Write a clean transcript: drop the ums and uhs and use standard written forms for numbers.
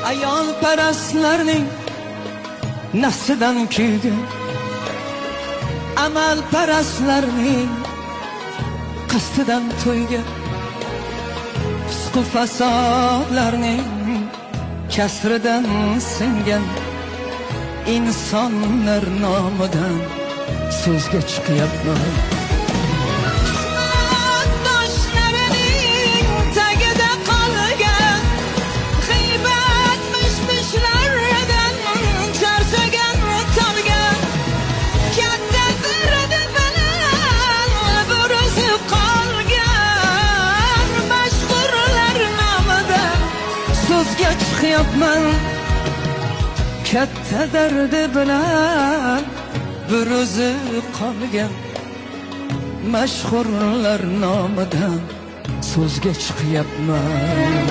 ayol parastlarning nafsidan kuygan, amal parastlarning qasdidan to'ygan, fisq-u fasodlarning kasridan singan insonlar nomidan so'zga chiqyapman. So'zga chiqyapman katta dardi bilan, bir o'zi qolgan mashhurlar nomidan so'zga chiqyapman.